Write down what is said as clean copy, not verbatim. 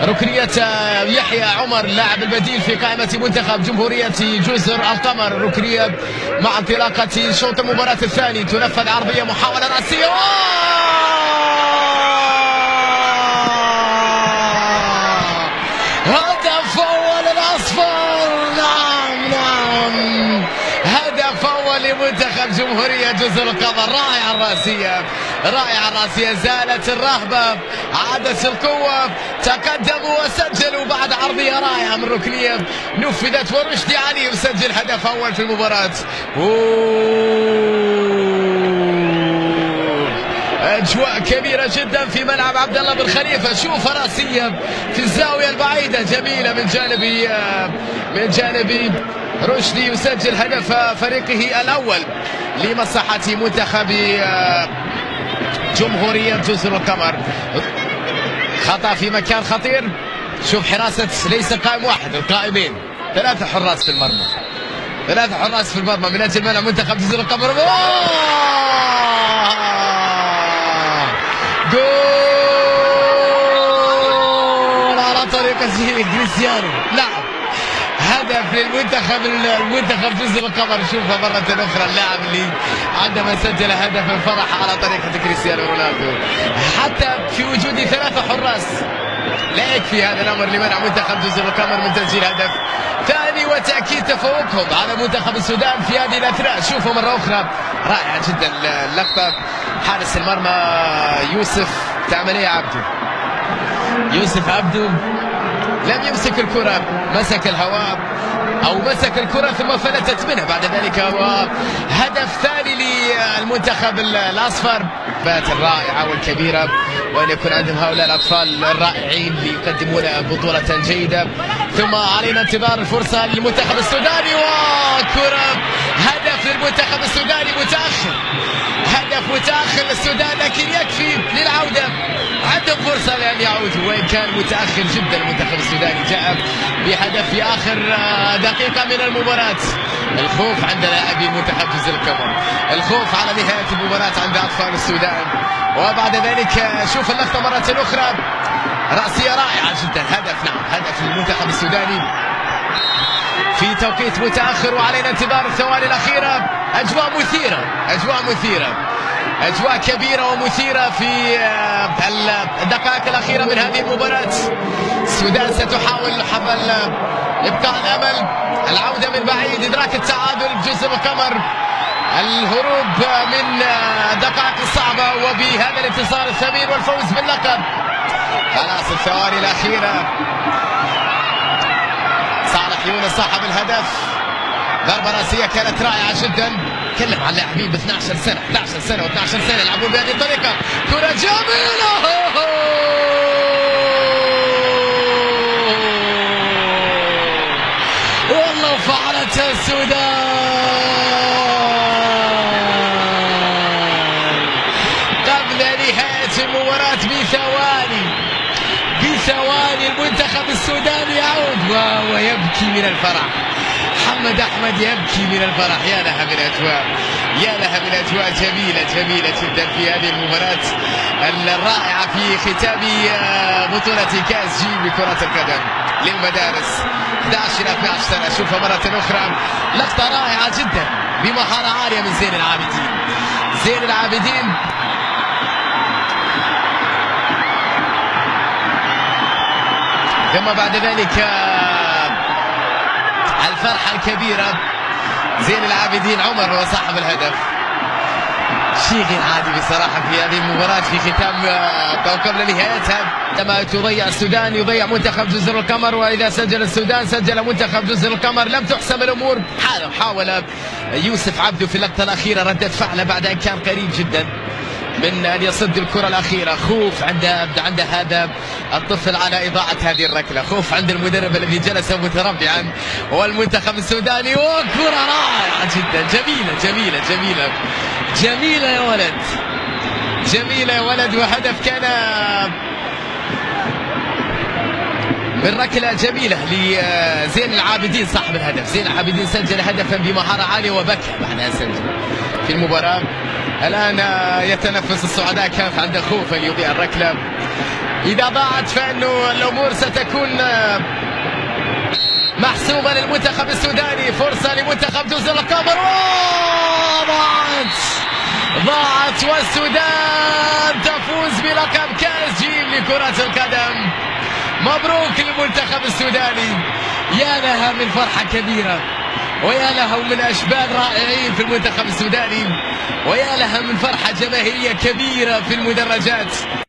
ركنية يحيى عمر اللاعب البديل في قائمة منتخب جمهورية جزر القمر. ركنية مع انطلاقة شوط المباراة الثاني، تنفذ عرضية، محاولة رأسية، هدف أول الأصفر. نعم هدف أول لمنتخب جمهورية جزر القمر. رائعة الرأسية، رائعة الرأسية، زالت الرهبة، عادت القوة، تقدموا وسجلوا بعد عرضية رائعة من ركنية نفذت، ورشدي علي يسجل هدف أول في المباراة. أجواء كبيرة جدا في ملعب عبد الله بن خليفة. شوف رأسية في الزاوية البعيدة جميلة من جانب رشدي، يسجل هدف فريقه الأول لمصلحة منتخب جمهورية جزر القمر. خطأ في مكان خطير. شوف حراسة، ليس قائم واحد، القائمين 3 حراس في المرمى، 3 حراس في المرمى من أجل منع منتخب جزر القمر. جول على طريقة كريستيانو. نعم هدف للمنتخب جزر القمر. شوفها مرة أخرى اللاعب اللي عندما سجل هدف الفرح على طريقة كريستيانو رونالدو، حتى في وجود 3 حراس لا يكفي هذا الأمر لمنع منتخب جزر القمر من تسجيل هدف ثاني وتأكيد تفوقهم على منتخب السودان في هذه الأثناء. شوفوا مرة أخرى رائعة جدا اللقطة. حارس المرمى يوسف، تعمل ايه يا عبدو؟ يوسف عبدو لم يمسك الكرة، مسك الهواء أو مسك الكرة ثم فلتت منه. بعد ذلك هو هدف ثاني للمنتخب الأصفر. بات الرائعة والكبيرة، وأن يكون عندهم هؤلاء الأطفال الرائعين ليقدمون بطولة جيدة. ثم علينا انتظار الفرصة للمنتخب السوداني، وكرة هدف للمنتخب السوداني متأخر، هدف متأخر للسودان، لكن يكفي للعودة. عندهم فرصة لأن يعودوا، وإن كان متأخر جدا المنتخب السوداني. جاء بهدف في آخر دقيقة من المباراة. الخوف عند لاعبي منتخب جزر القمر، الخوف على نهاية المباراة عند أطفال السودان. وبعد ذلك شوف اللقطة مرة أخرى، رأسية رائعة جدا، هدف، نعم هدف للمنتخب السوداني في توقيت متأخر. وعلينا انتظار الثواني الأخيرة. أجواء مثيرة، أجواء مثيرة، أجواء كبيرة ومثيرة في الدقائق الأخيرة من هذه المباراة. السودان ستحاول حفل إبقاء الأمل، العودة من بعيد، إدراك التعادل جزر القمر، الهروب من الدقائق الصعبة، وبهذا الانتصار الثمين والفوز باللقب. خلاص الثواني الأخيرة. صالح يونس صاحب الهدف، ضربة رأسية كانت رائعة جدا. تكلم عن لاعبين ب 12 سنة، 11 سنة و12 سنة يلعبون بهذه الطريقة. كرة جميلة، والله فعلتها السودان قبل نهاية المباراة بثواني. المنتخب السوداني يعود ويبكي من الفرح. محمد أحمد يبكي من الفرح. يا لها من أجواء، يا لها من أجواء جميلة جميلة جدا في هذه المباراة الرائعة في ختام بطولة كأس جيم لكرة القدم للمدارس 11 إلى 12 سنة. شوفها مرة أخرى، لقطة رائعة جدا بمهارة عالية من زين العابدين. زين العابدين ثم بعد ذلك الفرحة الكبيرة. زين العابدين عمر هو صاحب الهدف. شيء غير عادي بصراحة في هذه المباراة في ختام أو قبل نهايتها. عندما تضيع السودان يضيع منتخب جزر القمر، وإذا سجل السودان سجل منتخب جزر القمر. لم تحسم الأمور. حاول يوسف عبدو في اللقطة الأخيرة ردة فعله بعد أن كان قريب جدا من أن يصد الكرة الأخيرة. خوف عند هذا الطفل على إضاعة هذه الركلة، خوف عند المدرب الذي جلس متربعا والمنتخب السوداني. وكرة رائعة جدا، جميلة جميلة جميلة جميلة يا ولد، جميلة يا ولد. وهدف كان من ركلة جميلة لزين العابدين صاحب الهدف. زين العابدين سجل هدفا بمهارة عالية وبكى بعدها سجل في المباراة. الآن يتنفس السعداء، كان عنده خوف أن يضيع الركلة. إذا ضاعت فإنه الأمور ستكون محسومة للمنتخب السوداني. فرصة لمنتخب جزر القمر، ضاعت والسودان تفوز بلقب كأس جيم لكرة القدم. مبروك للمنتخب السوداني. يا لها من فرحة كبيرة، ويا لها من أشبال رائعين في المنتخب السوداني، ويا لها من فرحة جماهيرية كبيرة في المدرجات.